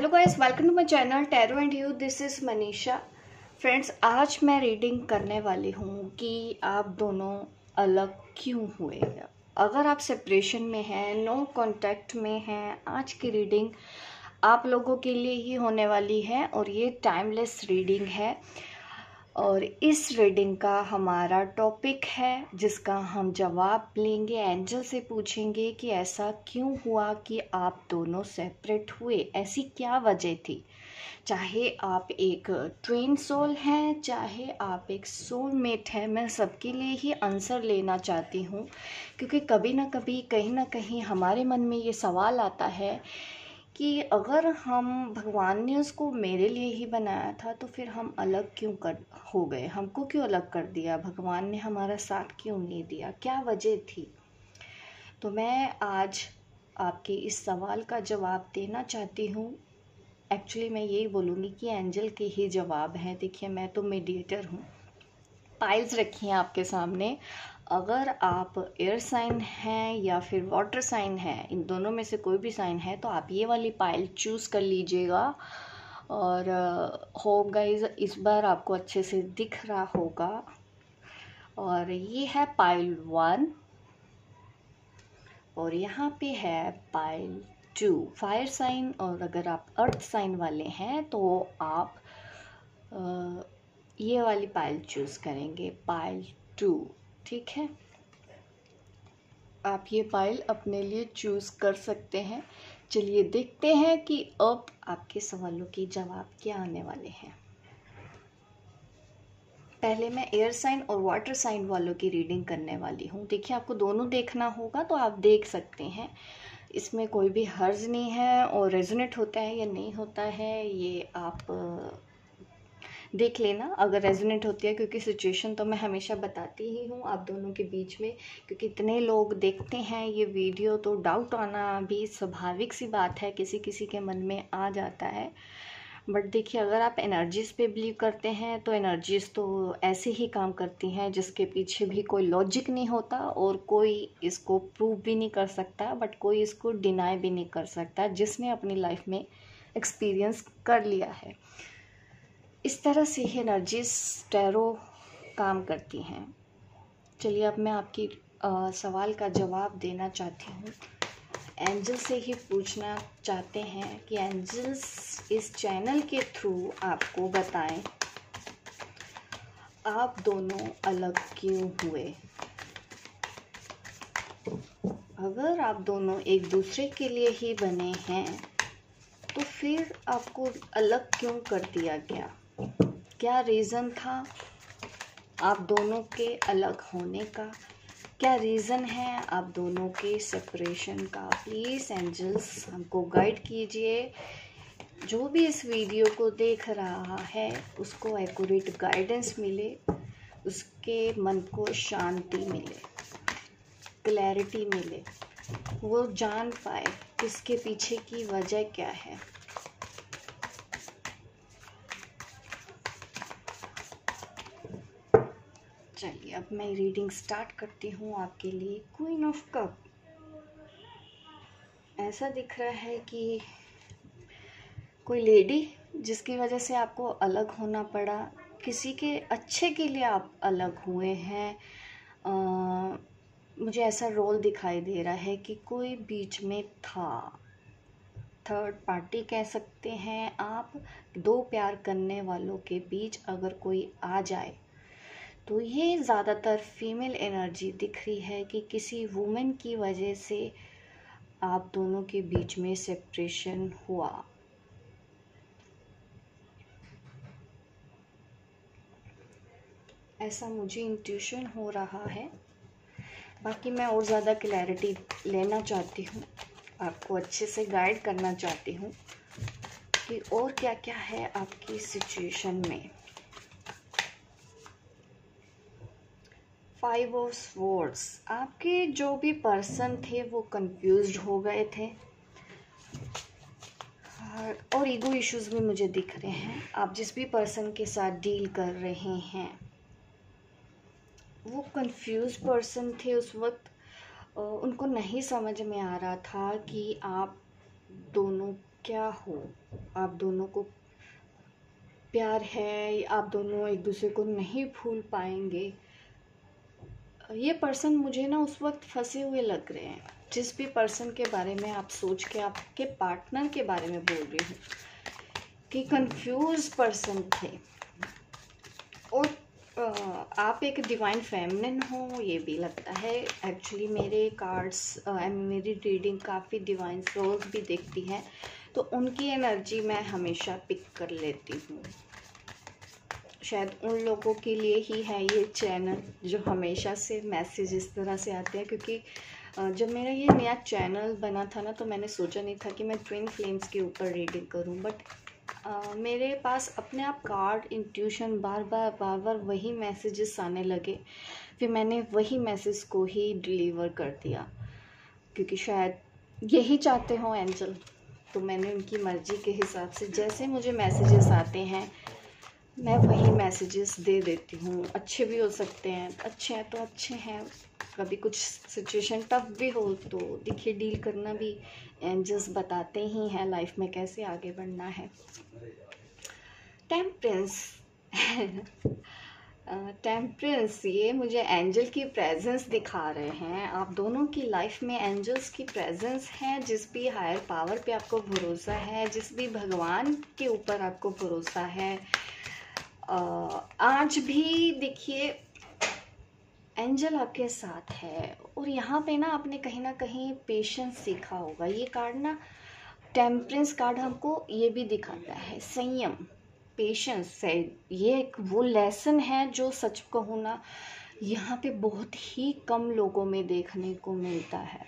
Hello guys, welcome to my channel tarot and you. This is Manisha. Friends, आज मैं reading करने वाली हूँ कि आप दोनों अलग क्यों हुए। अगर आप सेपरेशन में हैं, नो कांटेक्ट में हैं, आज की रीडिंग आप लोगों के लिए ही होने वाली है और ये टाइमलेस रीडिंग है। और इस रीडिंग का हमारा टॉपिक है जिसका हम जवाब लेंगे, एंजल से पूछेंगे कि ऐसा क्यों हुआ कि आप दोनों सेपरेट हुए, ऐसी क्या वजह थी। चाहे आप एक ट्विन सोल हैं, चाहे आप एक सोलमेट हैं, मैं सबके लिए ही आंसर लेना चाहती हूँ, क्योंकि कभी ना कभी कहीं ना कहीं हमारे मन में ये सवाल आता है कि अगर हम भगवान ने उसको मेरे लिए ही बनाया था तो फिर हम अलग क्यों कर हो गए, हमको क्यों अलग कर दिया, भगवान ने हमारा साथ क्यों नहीं दिया, क्या वजह थी। तो मैं आज आपके इस सवाल का जवाब देना चाहती हूँ। एक्चुअली मैं यही बोलूँगी कि एंजल के ही जवाब हैं। देखिए, मैं तो मीडिएटर हूँ। पाइल्स रखी हैं आपके सामने। अगर आप एयर साइन हैं या फिर वाटर साइन है, इन दोनों में से कोई भी साइन है, तो आप ये वाली पाइल चूज़ कर लीजिएगा। और होप गाइज इस बार आपको अच्छे से दिख रहा होगा। और ये है पाइल 1 और यहाँ पे है पाइल 2, फायर साइन। और अगर आप अर्थ साइन वाले हैं तो आप ये वाली पाइल चूज़ करेंगे, पाइल 2। ठीक है, आप ये पाइल अपने लिए चूज़ कर सकते हैं। चलिए देखते हैं कि अब आपके सवालों के जवाब क्या आने वाले हैं। पहले मैं एयर साइन और वाटर साइन वालों की रीडिंग करने वाली हूँ। देखिए, आपको दोनों देखना होगा तो आप देख सकते हैं, इसमें कोई भी हर्ज नहीं है। और रेजोनेट होता है या नहीं होता है ये आप देख लेना, अगर रेजोनेट होती है, क्योंकि सिचुएशन तो मैं हमेशा बताती ही हूँ आप दोनों के बीच में, क्योंकि इतने लोग देखते हैं ये वीडियो तो डाउट आना भी स्वाभाविक सी बात है, किसी किसी के मन में आ जाता है। बट देखिए, अगर आप एनर्जीज़ पे बिलीव करते हैं तो एनर्जीज़ तो ऐसे ही काम करती हैं जिसके पीछे भी कोई लॉजिक नहीं होता और कोई इसको प्रूव भी नहीं कर सकता, बट कोई इसको डिनाई भी नहीं कर सकता जिसने अपनी लाइफ में एक्सपीरियंस कर लिया है। इस तरह से ही एनर्जीज टैरो काम करती हैं। चलिए, अब मैं आपकी सवाल का जवाब देना चाहती हूँ। एंजल से ही पूछना चाहते हैं कि एंजल्स इस चैनल के थ्रू आपको बताएं आप दोनों अलग क्यों हुए। अगर आप दोनों एक दूसरे के लिए ही बने हैं तो फिर आपको अलग क्यों कर दिया गया, क्या रीज़न था आप दोनों के अलग होने का, क्या रीज़न है आप दोनों के सेपरेशन का। प्लीज़ एंजल्स हमको गाइड कीजिए। जो भी इस वीडियो को देख रहा है उसको एक्यूरेट गाइडेंस मिले, उसके मन को शांति मिले, क्लैरिटी मिले, वो जान पाए इसके पीछे की वजह क्या है। चलिए, अब मैं रीडिंग स्टार्ट करती हूँ आपके लिए। क्वीन ऑफ कप, ऐसा दिख रहा है कि कोई लेडी जिसकी वजह से आपको अलग होना पड़ा, किसी के अच्छे के लिए आप अलग हुए हैं। मुझे ऐसा रोल दिखाई दे रहा है कि कोई बीच में था, थर्ड पार्टी कह सकते हैं आप। दो प्यार करने वालों के बीच अगर कोई आ जाए तो ये ज़्यादातर फीमेल एनर्जी दिख रही है कि किसी वुमेन की वजह से आप दोनों के बीच में सेपरेशन हुआ। ऐसा मुझे इंट्यूशन हो रहा है। बाकी मैं और ज़्यादा क्लैरिटी लेना चाहती हूँ, आपको अच्छे से गाइड करना चाहती हूँ कि और क्या क्या है आपकी सिचुएशन में। 5 ऑफ स्वॉर्ड्स, आपके जो भी पर्सन थे वो कंफ्यूज्ड हो गए थे और ईगो इश्यूज भी मुझे दिख रहे हैं। आप जिस भी पर्सन के साथ डील कर रहे हैं वो कंफ्यूज पर्सन थे उस वक्त। उनको नहीं समझ में आ रहा था कि आप दोनों क्या हो, आप दोनों को प्यार है, आप दोनों एक दूसरे को नहीं भूल पाएंगे। ये पर्सन मुझे ना उस वक्त फंसे हुए लग रहे हैं, जिस भी पर्सन के बारे में आप सोच के आपके पार्टनर के बारे में बोल रही हूँ कि कंफ्यूज पर्सन थे। और आप एक डिवाइन फेमिनिन हो, ये भी लगता है। एक्चुअली मेरे कार्ड्स मेरी रीडिंग काफ़ी डिवाइन सोल्स भी देखती हैं, तो उनकी एनर्जी मैं हमेशा पिक कर लेती हूँ। शायद उन लोगों के लिए ही है ये चैनल, जो हमेशा से मैसेज इस तरह से आते हैं। क्योंकि जब मेरा ये नया चैनल बना था ना, तो मैंने सोचा नहीं था कि मैं ट्विन फ्लेम्स के ऊपर रीडिंग करूं, बट मेरे पास अपने आप कार्ड इंट्यूशन बार बार वही मैसेजेस आने लगे। फिर मैंने वही मैसेज को ही डिलीवर कर दिया, क्योंकि शायद यही चाहते हो एंजल। तो मैंने उनकी मर्जी के हिसाब से जैसे मुझे मैसेजेस आते हैं मैं वही मैसेजेस दे देती हूँ। अच्छे भी हो सकते हैं, अच्छे हैं तो अच्छे हैं, कभी कुछ सिचुएशन टफ भी हो तो देखिए डील करना भी एंजल्स बताते ही हैं लाइफ में कैसे आगे बढ़ना है। टेम्परेंस टेम्परेंस, ये मुझे एंजल की प्रेजेंस दिखा रहे हैं। आप दोनों की लाइफ में एंजल्स की प्रेजेंस है। जिस भी हायर पावर पे आपको भरोसा है, जिस भी भगवान के ऊपर आपको भरोसा है, आज भी देखिए एंजल आपके साथ है। और यहाँ पे ना आपने कहीं ना कहीं पेशेंस सीखा होगा। ये कार्ड ना, टेम्परेंस कार्ड हमको ये भी दिखाता है संयम, पेशेंस है। ये एक वो लेसन है जो सच कहूँ ना यहाँ पे बहुत ही कम लोगों में देखने को मिलता है।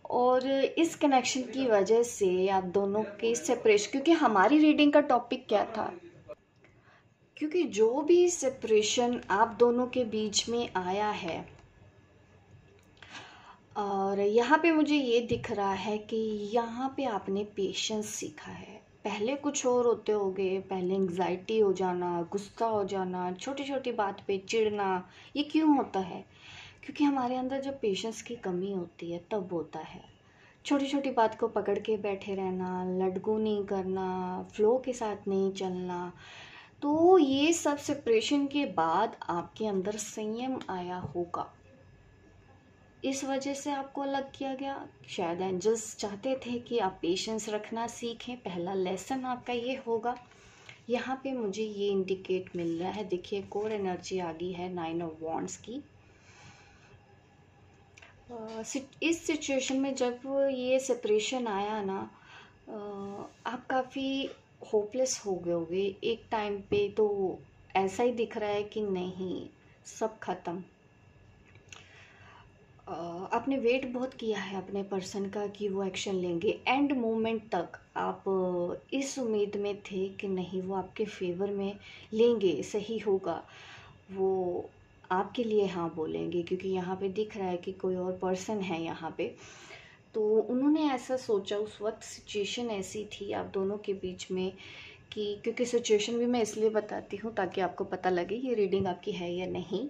और इस कनेक्शन की वजह से आप दोनों के सेपरेशन, क्योंकि हमारी रीडिंग का टॉपिक क्या था, क्योंकि जो भी सेपरेशन आप दोनों के बीच में आया है, और यहाँ पे मुझे ये दिख रहा है कि यहाँ पे आपने पेशेंस सीखा है। पहले कुछ और होते होगे, पहले एंग्जाइटी हो जाना, गुस्सा हो जाना, छोटी छोटी बात पे चिढ़ना। ये क्यों होता है? क्योंकि हमारे अंदर जब पेशेंस की कमी होती है तब होता है। छोटी छोटी बात को पकड़ के बैठे रहना, लटगू नहीं करना, फ्लो के साथ नहीं चलना। तो ये सब सेपरेशन के बाद आपके अंदर संयम आया होगा, इस वजह से आपको अलग किया गया। शायद एंजल्स चाहते थे कि आप पेशेंस रखना सीखें, पहला लेसन आपका ये होगा। यहाँ पे मुझे ये इंडिकेट मिल रहा है। देखिए कोर एनर्जी आ गई है 9 ऑफ वॉन्ड्स की। इस सिचुएशन में जब ये सेपरेशन आया ना, आप काफ़ी होपलेस हो गए होगे एक टाइम पे। तो ऐसा ही दिख रहा है कि नहीं, सब खत्म। आपने वेट बहुत किया है अपने पर्सन का कि वो एक्शन लेंगे। एंड मोमेंट तक आप इस उम्मीद में थे कि नहीं, वो आपके फेवर में लेंगे, सही होगा, वो आपके लिए हाँ बोलेंगे। क्योंकि यहाँ पे दिख रहा है कि कोई और पर्सन है यहाँ पे। तो उन्होंने ऐसा सोचा उस वक्त, सिचुएशन ऐसी थी आप दोनों के बीच में कि, क्योंकि सिचुएशन भी मैं इसलिए बताती हूँ ताकि आपको पता लगे ये रीडिंग आपकी है या नहीं।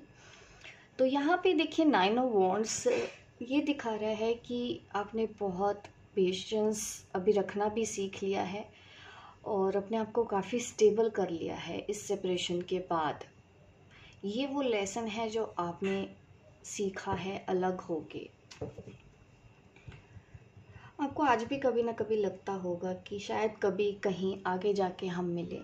तो यहाँ पे देखिए 9 ऑफ वॉन्ड्स ये दिखा रहा है कि आपने बहुत पेशेंस अभी रखना भी सीख लिया है और अपने आप को काफ़ी स्टेबल कर लिया है इस सेपरेशन के बाद। ये वो लेसन है जो आपने सीखा है अलग होके। आपको आज भी कभी ना कभी लगता होगा कि शायद कभी कहीं आगे जाके हम मिले।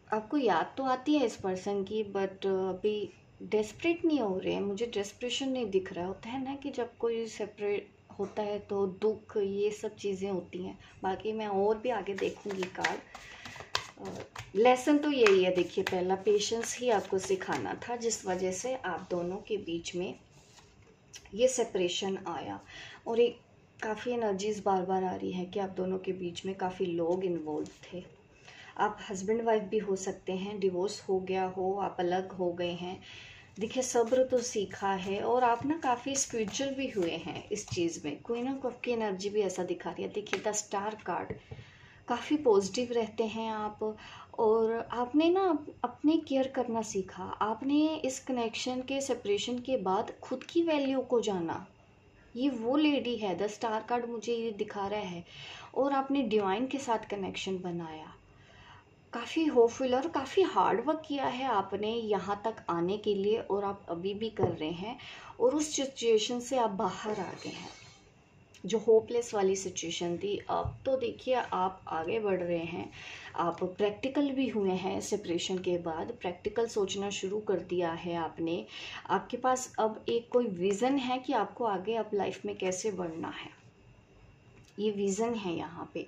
आपको याद तो आती है इस पर्सन की, बट अभी डेस्परेट नहीं हो रहे हैं। मुझे डेस्परेशन नहीं दिख रहा। होता है ना कि जब कोई सेपरेट होता है तो दुख, ये सब चीज़ें होती हैं। बाकी मैं और भी आगे देखूंगी कार्ड। लेसन तो यही है। देखिए पहला पेशेंस ही आपको सिखाना था, जिस वजह से आप दोनों के बीच में ये सेपरेशन आया। और एक काफ़ी एनर्जीज बार बार आ रही है कि आप दोनों के बीच में काफ़ी लोग इन्वॉल्व थे। आप हस्बैंड वाइफ भी हो सकते हैं, डिवोर्स हो गया हो, आप अलग हो गए हैं। देखिए सब्र तो सीखा है और आप ना काफ़ी स्पिरिचुअल भी हुए हैं इस चीज़ में। क्वीन ऑफ कप की एनर्जी भी ऐसा दिखा रही है। देखिए द स्टार कार्ड, काफ़ी पॉजिटिव रहते हैं आप। और आपने ना अपने केयर करना सीखा। आपने इस कनेक्शन के सेपरेशन के बाद खुद की वैल्यू को जाना। ये वो लेडी है, द स्टार कार्ड मुझे ये दिखा रहा है। और आपने डिवाइन के साथ कनेक्शन बनाया, काफ़ी होपफुल और काफ़ी हार्ड वर्क किया है आपने यहाँ तक आने के लिए, और आप अभी भी कर रहे हैं। और उस सिचुएशन से आप बाहर आ गए हैं, जो होपलेस वाली सिचुएशन थी। अब तो देखिए आप आगे बढ़ रहे हैं, आप प्रैक्टिकल भी हुए हैं। सेपरेशन के बाद प्रैक्टिकल सोचना शुरू कर दिया है आपने। आपके पास अब एक कोई विज़न है कि आपको आगे अब लाइफ में कैसे बढ़ना है। ये विज़न है यहाँ पे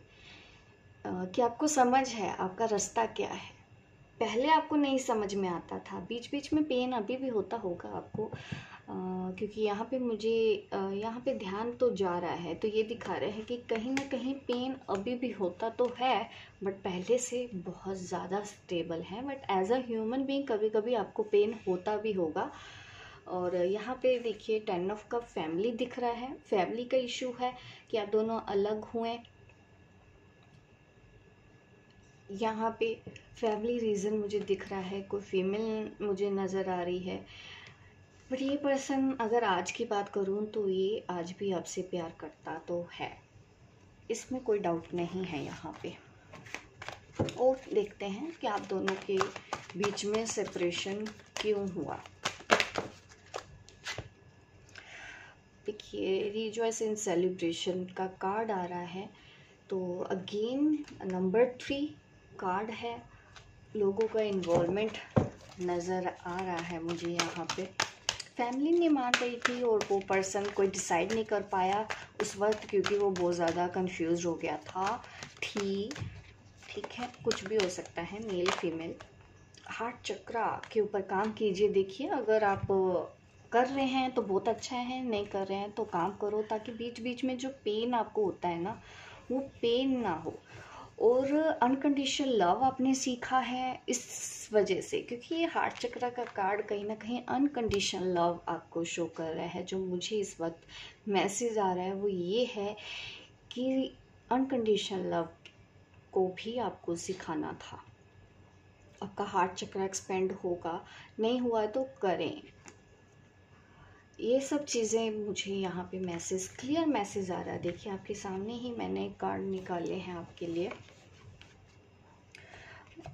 कि आपको समझ है आपका रास्ता क्या है। पहले आपको नहीं समझ में आता था, बीच बीच में पेन अभी भी होता होगा आपको, क्योंकि यहाँ पे मुझे यहाँ पे ध्यान तो जा रहा है, तो ये दिखा रहे हैं कि कहीं ना कहीं पेन अभी भी होता तो है, बट पहले से बहुत ज़्यादा स्टेबल है। But as a human being कभी कभी आपको पेन होता भी होगा। और यहाँ पे देखिए 10 ऑफ कप फैमिली दिख रहा है, फैमिली का इशू है कि आप दोनों अलग हुए। यहाँ पे फैमिली रीज़न मुझे दिख रहा है, कोई फीमेल मुझे नज़र आ रही है। बट ये पर्सन, अगर आज की बात करूँ तो ये आज भी आपसे प्यार करता तो है, इसमें कोई डाउट नहीं है यहाँ पे। और देखते हैं कि आप दोनों के बीच में सेपरेशन क्यों हुआ। देखिए रिजॉइस इन सेलिब्रेशन का कार्ड आ रहा है, तो अगेन नंबर 3 कार्ड है। लोगों का इन्वॉल्वमेंट नज़र आ रहा है मुझे यहाँ पे। फैमिली नहीं मान रही थी और वो पर्सन कोई डिसाइड नहीं कर पाया उस वक्त, क्योंकि वो बहुत ज़्यादा कंफ्यूज हो गया था। ठीक है, कुछ भी हो सकता है, मेल फीमेल। हार्ट चक्रा के ऊपर काम कीजिए। देखिए अगर आप कर रहे हैं तो बहुत अच्छा है, नहीं कर रहे हैं तो काम करो, ताकि बीच बीच में जो पेन आपको होता है ना, वो पेन ना हो। और अनकंडीशनल लव आपने सीखा है इस वजह से, क्योंकि ये हार्ट चक्र का कार्ड कहीं ना कहीं अनकंडीशनल लव आपको शो कर रहा है। जो मुझे इस वक्त मैसेज आ रहा है वो ये है कि अनकंडीशनल लव को भी आपको सिखाना था। आपका हार्ट चक्र एक्सपेंड होगा, नहीं हुआ है तो करें। ये सब चीज़ें मुझे यहाँ पे मैसेज, क्लियर मैसेज आ रहा है। देखिए आपके सामने ही मैंने कार्ड निकाले हैं आपके लिए।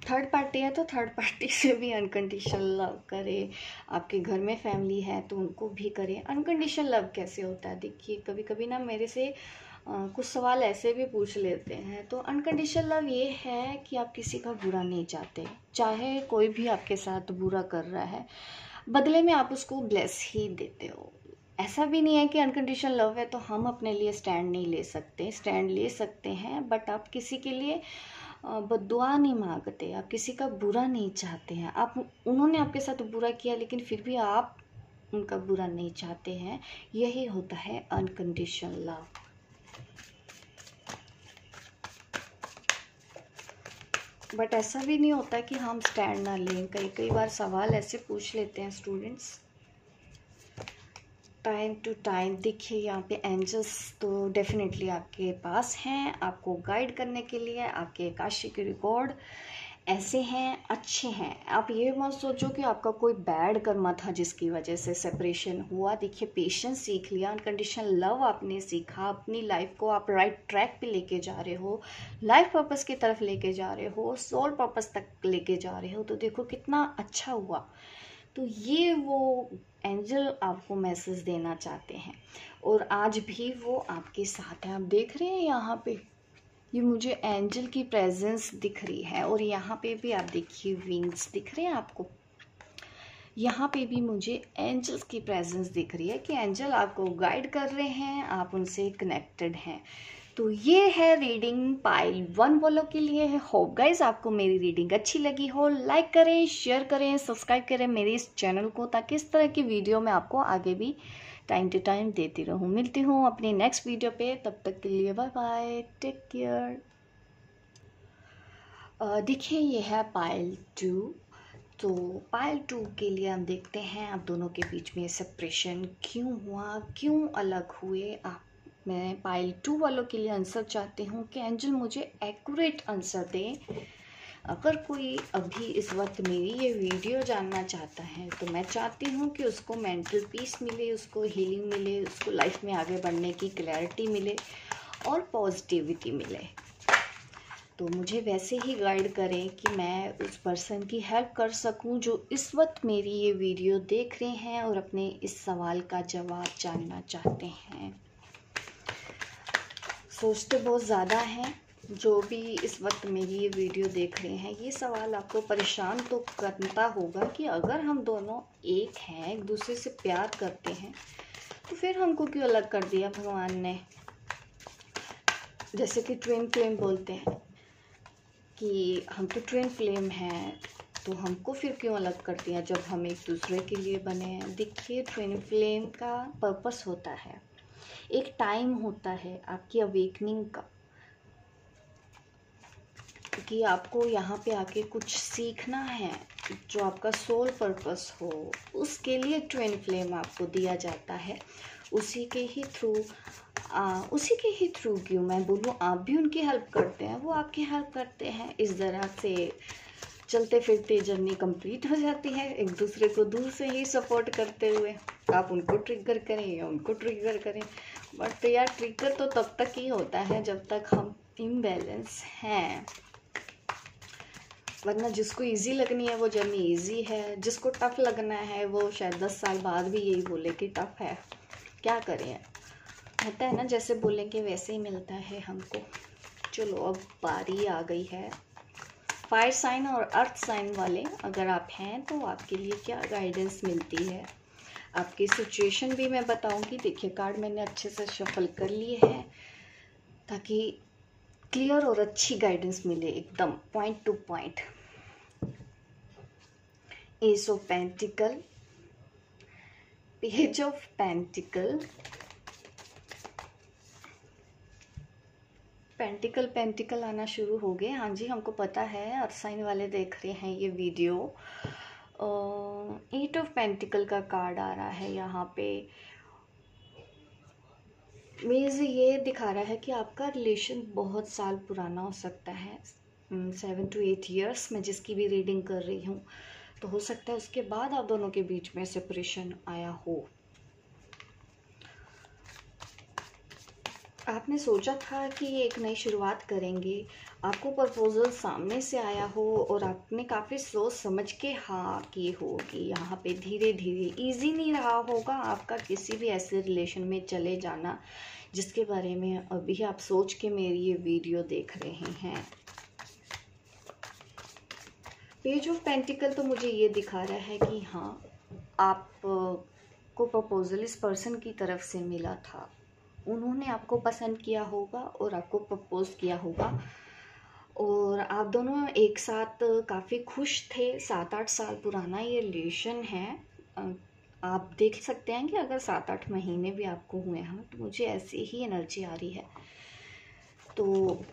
थर्ड पार्टी है तो थर्ड पार्टी से भी अनकंडीशनल लव करें। आपके घर में फैमिली है तो उनको भी करें। अनकंडीशनल लव कैसे होता है, देखिए कभी कभी ना मेरे से कुछ सवाल ऐसे भी पूछ लेते हैं। तो अनकंडीशनल लव ये है कि आप किसी का बुरा नहीं चाहते, चाहे कोई भी आपके साथ बुरा कर रहा है, बदले में आप उसको ब्लेस ही देते हो। ऐसा भी नहीं है कि अनकंडीशनल लव है तो हम अपने लिए स्टैंड नहीं ले सकते, स्टैंड ले सकते हैं, बट आप किसी के लिए बद्दुआ नहीं मांगते, आप किसी का बुरा नहीं चाहते हैं। आप, उन्होंने आपके साथ बुरा किया लेकिन फिर भी आप उनका बुरा नहीं चाहते हैं। यही होता है अनकंडीशनल लव। बट ऐसा भी नहीं होता कि हम स्टैंड ना लें। कई बार सवाल ऐसे पूछ लेते हैं स्टूडेंट्स टाइम टू टाइम। देखिए यहाँ पे एंजल्स तो डेफिनेटली आपके पास हैं, आपको गाइड करने के लिए। आपके आकाशिक रिकॉर्ड ऐसे हैं, अच्छे हैं। आप ये मत सोचो कि आपका कोई बैड कर्मा था जिसकी वजह से सेपरेशन हुआ। देखिए पेशेंस सीख लिया, अनकंडीशनल लव आपने सीखा, अपनी लाइफ को आप राइट ट्रैक पे लेके जा रहे हो, लाइफ पर्पस की तरफ लेके जा रहे हो, सोल पर्पस तक लेके जा रहे हो। तो देखो कितना अच्छा हुआ। तो ये वो एंजल आपको मैसेज देना चाहते हैं, और आज भी वो आपके साथ है। आप देख रहे हैं यहाँ पे ये मुझे एंजल की प्रेजेंस दिख रही है, और यहाँ पे भी आप देखिए विंग्स दिख रहे हैं आपको। यहाँ पे भी मुझे एंजल्स की प्रेजेंस दिख रही है कि एंजल आपको गाइड कर रहे हैं, आप उनसे कनेक्टेड हैं। तो ये है रीडिंग पाइल 1 वालों के लिए है। होप गाइज आपको मेरी रीडिंग अच्छी लगी हो। लाइक करें, शेयर करें, सब्सक्राइब करें मेरे इस चैनल को, ताकि इस तरह की वीडियो मैं आपको आगे भी टाइम टू टाइम देती रहूँ। मिलती हूँ अपनी नेक्स्ट वीडियो पे, तब तक के लिए बाय बाय, टेक केयर। देखिए ये है पाइल 2। तो पाइल 2 के लिए हम देखते हैं आप दोनों के बीच में सेपरेशन क्यों हुआ, क्यों अलग हुए आप। मैं पाइल 2 वालों के लिए आंसर चाहती हूँ कि एंजल मुझे एक्यूरेट आंसर दें। अगर कोई अभी इस वक्त मेरी ये वीडियो जानना चाहता है तो मैं चाहती हूँ कि उसको मेंटल पीस मिले, उसको हीलिंग मिले, उसको लाइफ में आगे बढ़ने की क्लैरिटी मिले और पॉजिटिविटी मिले। तो मुझे वैसे ही गाइड करें कि मैं उस पर्सन की हेल्प कर सकूं जो इस वक्त मेरी ये वीडियो देख रहे हैं और अपने इस सवाल का जवाब जानना चाहते हैं। सोचते बहुत ज़्यादा हैं जो भी इस वक्त मेरी ये वीडियो देख रहे हैं। ये सवाल आपको परेशान तो करता होगा कि अगर हम दोनों एक हैं, एक दूसरे से प्यार करते हैं, तो फिर हमको क्यों अलग कर दिया भगवान ने। जैसे कि ट्विन फ्लेम बोलते हैं कि हम तो ट्विन फ्लेम हैं, तो हमको फिर क्यों अलग कर दिया जब हम एक दूसरे के लिए बने हैं। देखिए, ट्विन फ्लेम का पर्पस होता है, एक टाइम होता है आपकी अवेकनिंग का, कि आपको यहाँ पे आके कुछ सीखना है, जो आपका सोल पर्पस हो, उसके लिए ट्विन फ्लेम आपको दिया जाता है। उसी के ही थ्रू क्यों मैं बोलूँ, आप भी उनकी हेल्प करते हैं, वो आपकी हेल्प करते हैं। इस तरह से चलते फिरते जर्नी कंप्लीट हो जाती है, एक दूसरे को दूर से ही सपोर्ट करते हुए। आप उनको ट्रिगर करें या उनको ट्रिगर करें, बट यार ट्रिगर तो तब तक ही होता है जब तक हम इम्बैलेंस हैं। वरना जिसको इजी लगनी है वो जर्नी इजी है, जिसको टफ लगना है वो शायद 10 साल बाद भी यही बोले कि टफ है। क्या करें, होता है ना, जैसे बोलेंगे वैसे ही मिलता है हमको। चलो अब बारी आ गई है फायर साइन और अर्थ साइन वाले, अगर आप हैं तो आपके लिए क्या गाइडेंस मिलती है। आपकी सिचुएशन भी मैं बताऊंगी। देखिए, कार्ड मैंने अच्छे से शफल कर लिए हैं ताकि क्लियर और अच्छी गाइडेंस मिले, एकदम point two point. S of pentacle, page of pentacle, pentacle आना शुरू हो गए। हाँ जी, हमको पता है, अर्थ साइन वाले देख रहे हैं ये वीडियो। 8 ऑफ पेंटिकल का कार्ड आ रहा है यहाँ पे। मीन्स ये दिखा रहा है कि आपका रिलेशन बहुत साल पुराना हो सकता है, 7 to 8 ईयर्स में जिसकी भी रीडिंग कर रही हूँ। तो हो सकता है उसके बाद आप दोनों के बीच में सेपरेशन आया हो। आपने सोचा था कि एक नई शुरुआत करेंगे, आपको प्रपोजल सामने से आया हो और आपने काफ़ी सोच समझ के हाँ की होगी। यहाँ पे धीरे धीरे इजी नहीं रहा होगा आपका किसी भी ऐसे रिलेशन में चले जाना जिसके बारे में अभी आप सोच के मेरी ये वीडियो देख रहे हैं। पेज ऑफ पेंटिकल तो मुझे ये दिखा रहा है कि हाँ, आप को प्रपोजल इस पर्सन की तरफ से मिला था, उन्होंने आपको पसंद किया होगा और आपको प्रपोज किया होगा, और आप दोनों एक साथ काफ़ी खुश थे। 7-8 साल पुराना ये रिलेशन है। आप देख सकते हैं कि अगर 7-8 महीने भी आपको हुए हैं तो मुझे ऐसी ही एनर्जी आ रही है। तो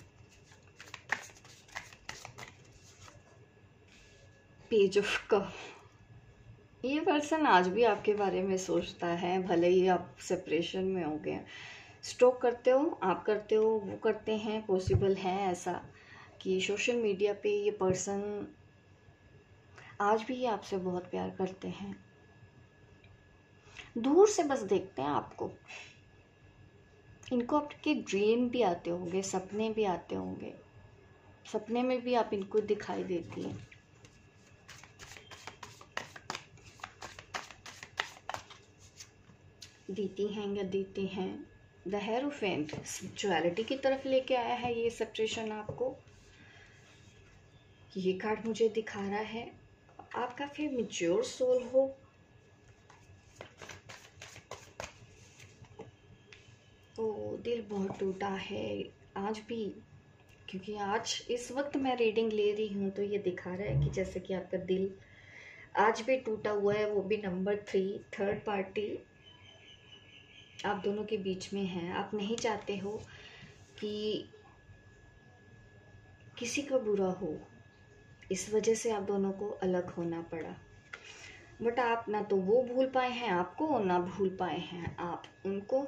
पेज ऑफ कप, ये पर्सन आज भी आपके बारे में सोचता है, भले ही आप सेपरेशन में हो गए। स्टॉक करते हो, आप करते हो, वो करते हैं। पॉसिबल है ऐसा कि सोशल मीडिया पे ये पर्सन आज भी आपसे बहुत प्यार करते हैं, दूर से बस देखते हैं आपको। इनको आपके ड्रीम भी आते होंगे, सपने भी आते होंगे, सपने में भी आप इनको दिखाई देती हैं। देती हैं या देते हैं। द हेरोफेंट स्पिरिचुअलिटी की तरफ लेके आया है ये सेपरेशन आपको। ये कार्ड मुझे दिखा रहा है आप काफ़ी मैच्योर सोल हो, तो दिल बहुत टूटा है आज भी। क्योंकि आज इस वक्त मैं रीडिंग ले रही हूँ तो ये दिखा रहा है कि जैसे कि आपका दिल आज भी टूटा हुआ है, वो भी नंबर 3, थर्ड पार्टी आप दोनों के बीच में है। आप नहीं चाहते हो कि किसी का बुरा हो, इस वजह से आप दोनों को अलग होना पड़ा। बट आप ना तो वो भूल पाए हैं आपको, ना भूल पाए हैं आप उनको।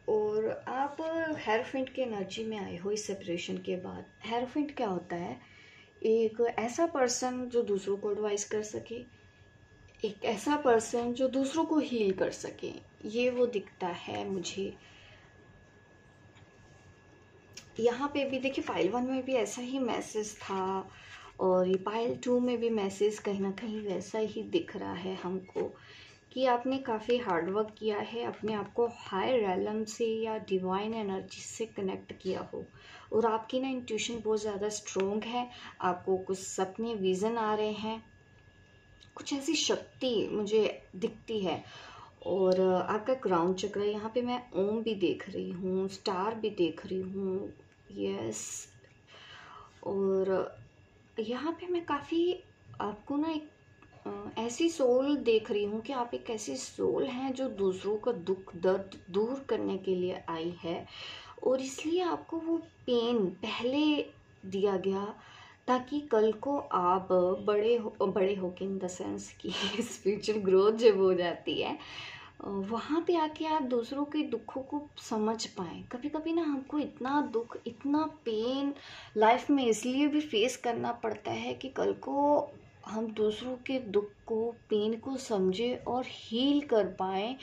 और आप हेरोफेंट की एनर्जी में आए हो इस सेपरेशन के बाद। हेरोफेंट क्या होता है एक ऐसा पर्सन जो दूसरों को एडवाइस कर सके, एक ऐसा पर्सन जो दूसरों को हील कर सके, ये वो दिखता है मुझे। यहाँ पे भी देखिए पाइल 1 में भी ऐसा ही मैसेज था और ये पाइल 2 में भी मैसेज कहीं ना कहीं वैसा ही दिख रहा है हमको कि आपने काफ़ी हार्ड वर्क किया है, अपने आप को हायर रैलम से या डिवाइन एनर्जी से कनेक्ट किया हो और आपकी ना इंट्यूशन बहुत ज़्यादा स्ट्रोंग है। आपको कुछ सपने विज़न आ रहे हैं, कुछ ऐसी शक्ति मुझे दिखती है। और आपका क्राउन चक्र, यहाँ पे मैं ओम भी देख रही हूँ, स्टार भी देख रही हूँ, यस। और यहाँ पे मैं काफ़ी आपको ना एक ऐसी सोल देख रही हूँ कि आप एक ऐसी सोल हैं जो दूसरों का दुख दर्द दूर करने के लिए आई है और इसलिए आपको वो पेन पहले दिया गया ताकि कल को आप बड़े हो के इन द सेंस की स्पिरिचुअल ग्रोथ जब हो जाती है वहाँ पे आके आप दूसरों के दुखों को समझ पाएँ। कभी कभी ना हमको इतना दुख, इतना पेन लाइफ में इसलिए भी फेस करना पड़ता है कि कल को हम दूसरों के दुख को, पेन को समझे और हील कर पाएँ।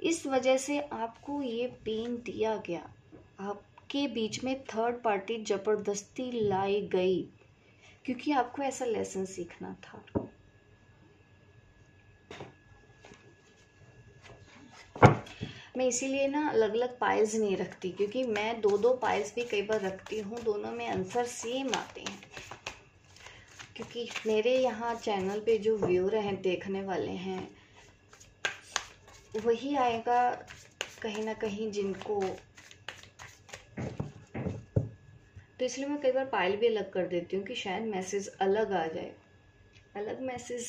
इस वजह से आपको ये पेन दिया गया, आपके बीच में थर्ड पार्टी ज़बरदस्ती लाई गई क्योंकि आपको ऐसा लेसन सीखना था। मैं इसीलिए ना अलग अलग पाइल्स नहीं रखती क्योंकि मैं दो दो पाइल्स भी कई बार रखती हूँ, दोनों में आंसर सेम आते हैं। क्योंकि मेरे यहाँ चैनल पे जो व्यूअर हैं, देखने वाले हैं, वही आएगा कहीं ना कहीं जिनको, तो इसलिए मैं कई बार पाइल भी अलग कर देती हूँ कि शायद मैसेज अलग आ जाए। अलग मैसेज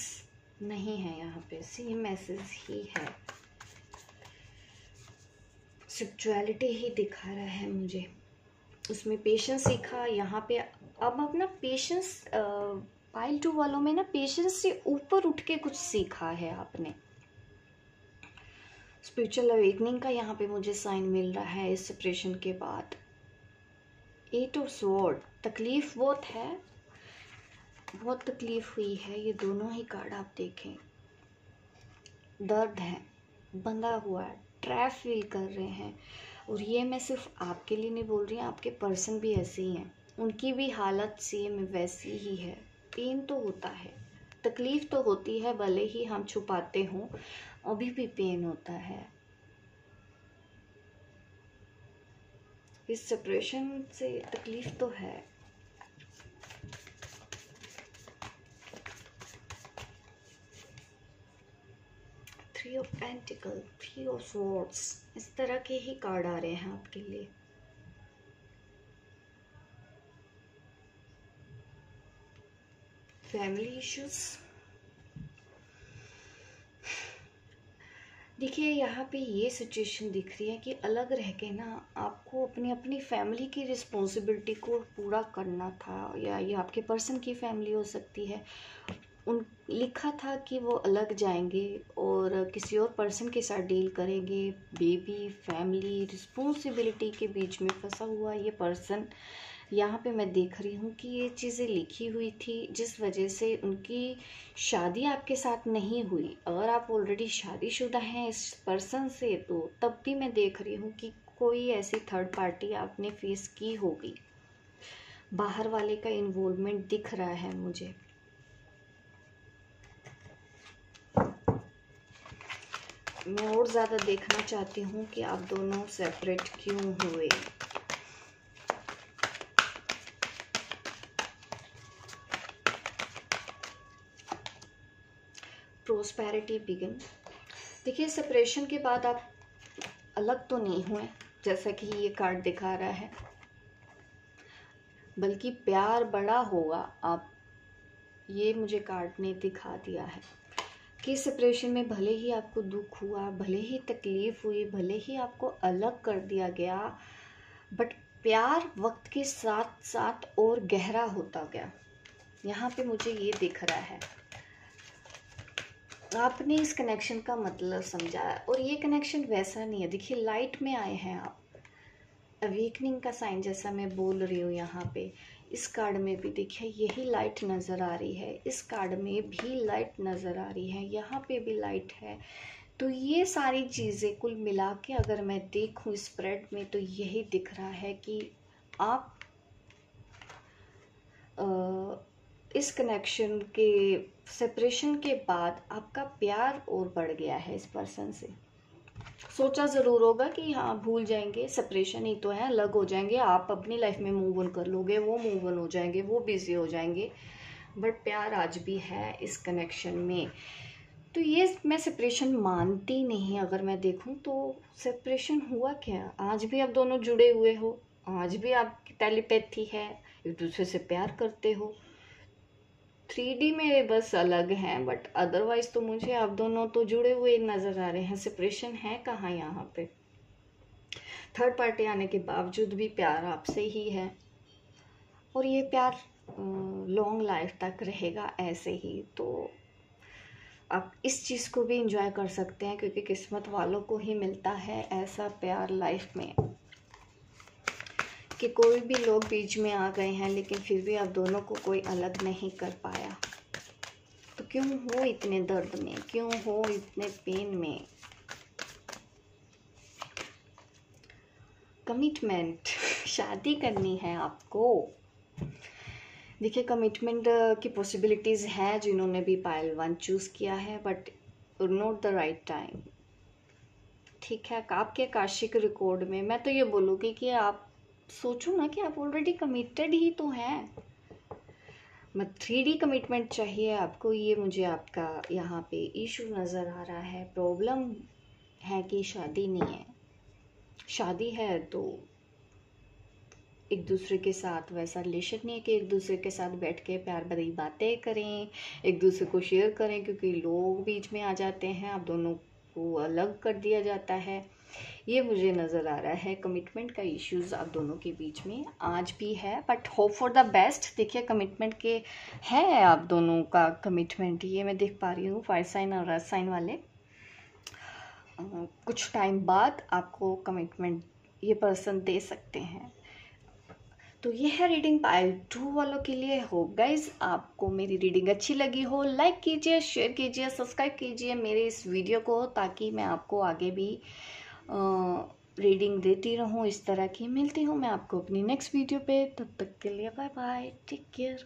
नहीं है, यहाँ पे सेम मैसेज ही है, स्पिरिचुअलिटी ही दिखा रहा है मुझे। उसमें पेशेंस सीखा, यहाँ पे अब अपना पेशेंस पाइल 2 वालों में ना पेशेंस से ऊपर उठ के कुछ सीखा है आपने। स्पिरिचुअल अवेकनिंग का यहाँ पे मुझे साइन मिल रहा है इस सेपरेशन के बाद। 8 ऑफ स्वॉर्ड, तकलीफ बहुत है, बहुत तकलीफ हुई है। ये दोनों ही कार्ड आप देखें, दर्द है, बंधा हुआ है, ट्रैप फील कर रहे हैं। और ये मैं सिर्फ आपके लिए नहीं बोल रही, आपके पर्सन भी ऐसे ही हैं, उनकी भी हालत सेम वैसी ही है। पेन तो होता है, तकलीफ तो होती है, भले ही हम छुपाते हों, अभी भी पेन होता है। इस सेपरेशन से तकलीफ तो है। Three of pentacle, three of swords, इस तरह के ही कार्ड आ रहे हैं आपके लिए। फैमिली इश्यूज, देखिए यहाँ पे ये सिचुएशन दिख रही है कि अलग रह के ना आपको अपनी अपनी फैमिली की रिस्पॉन्सिबिलिटी को पूरा करना था, या ये आपके पर्सन की फैमिली हो सकती है। उन लिखा था कि वो अलग जाएंगे और किसी और पर्सन के साथ डील करेंगे। बेबी, फैमिली, रिस्पॉन्सिबिलिटी के बीच में फंसा हुआ ये पर्सन, यहाँ पे मैं देख रही हूँ कि ये चीज़ें लिखी हुई थी जिस वजह से उनकी शादी आपके साथ नहीं हुई। अगर आप ऑलरेडी शादीशुदा हैं इस पर्सन से, तो तब भी मैं देख रही हूँ कि कोई ऐसी थर्ड पार्टी आपने फेस की होगी। बाहर वाले का इन्वॉल्वमेंट दिख रहा है मुझे। मैं और ज़्यादा देखना चाहती हूँ कि आप दोनों सेपरेट क्यों हुए। प्रोस्पेरिटी बिगिन, देखिए सेपरेशन के बाद आप अलग तो नहीं हुए जैसा कि ये कार्ड दिखा रहा है, बल्कि प्यार बड़ा होगा आप, ये मुझे कार्ड ने दिखा दिया है कि सेपरेशन में भले ही आपको दुख हुआ, भले ही तकलीफ हुई, भले ही आपको अलग कर दिया गया, बट प्यार वक्त के साथ साथ और गहरा होता गया। यहाँ पे मुझे ये दिख रहा है, आपने इस कनेक्शन का मतलब समझा और ये कनेक्शन वैसा नहीं है। देखिए लाइट में आए हैं आप, अवेकनिंग का साइन जैसा मैं बोल रही हूँ यहाँ पे, इस कार्ड में भी देखिए यही लाइट नज़र आ रही है, इस कार्ड में भी लाइट नज़र आ रही है, यहाँ पे भी लाइट है। तो ये सारी चीज़ें कुल मिला के अगर मैं देखूँ स्प्रेड में तो यही दिख रहा है कि आप इस कनेक्शन के सेपरेशन के बाद आपका प्यार और बढ़ गया है इस पर्सन से। सोचा ज़रूर होगा कि हाँ भूल जाएंगे, सेपरेशन ही तो है, अलग हो जाएंगे, आप अपनी लाइफ में मूव ऑन कर लोगे, वो मूव ऑन हो जाएंगे, वो बिजी हो जाएंगे, बट प्यार आज भी है इस कनेक्शन में। तो ये मैं सेपरेशन मानती नहीं। अगर मैं देखूं तो सेपरेशन हुआ क्या, आज भी आप दोनों जुड़े हुए हो, आज भी आपकी टेलीपैथी है, एक दूसरे से प्यार करते हो। 3D में बस अलग हैं, बट अदरवाइज तो मुझे आप दोनों तो जुड़े हुए नज़र आ रहे हैं। सेपरेशन है कहाँ यहाँ पे? थर्ड पार्टी आने के बावजूद भी प्यार आपसे ही है, और ये प्यार लॉन्ग लाइफ तक रहेगा ऐसे ही। तो आप इस चीज़ को भी इंजॉय कर सकते हैं, क्योंकि किस्मत वालों को ही मिलता है ऐसा प्यार लाइफ में, कि कोई भी लोग बीच में आ गए हैं लेकिन फिर भी आप दोनों को कोई अलग नहीं कर पाया। तो क्यों हो इतने दर्द में, क्यों हो इतने पेन में? कमिटमेंट, शादी करनी है आपको। देखिए कमिटमेंट की पॉसिबिलिटीज़ हैं जिन्होंने भी पायल 1 चूज़ किया है, but not the right time. ठीक है, आपके आकाशिक रिकॉर्ड में मैं तो ये बोलूँगी कि आप सोचो ना कि आप ऑलरेडी कमिटेड ही तो हैं। मत 3D कमिटमेंट चाहिए आपको, ये मुझे आपका यहाँ पे इशू नज़र आ रहा है। प्रॉब्लम है कि शादी नहीं है। शादी है तो एक दूसरे के साथ वैसा रिलेशन नहीं है कि एक दूसरे के साथ बैठ के प्यार भरी बातें करें, एक दूसरे को शेयर करें, क्योंकि लोग बीच में आ जाते हैं, आप दोनों को अलग कर दिया जाता है। ये मुझे नज़र आ रहा है। कमिटमेंट का इश्यूज आप दोनों के बीच में आज भी है, but hope for the best. देखिए कमिटमेंट के है आप दोनों का कमिटमेंट, ये मैं देख पा रही हूँ। फायर साइन और अर्थ साइन वाले कुछ टाइम बाद आपको कमिटमेंट ये पर्सन दे सकते हैं। तो ये है रीडिंग पाइल 2 वालों के लिए। होप गाइज आपको मेरी रीडिंग अच्छी लगी हो। लाइक कीजिए, शेयर कीजिए, सब्सक्राइब कीजिए मेरे इस वीडियो को, ताकि मैं आपको आगे भी रीडिंग देती रहूं इस तरह की। मिलती हूं मैं आपको अपनी नेक्स्ट वीडियो पे, तब तक के लिए बाय बाय, टेक केयर।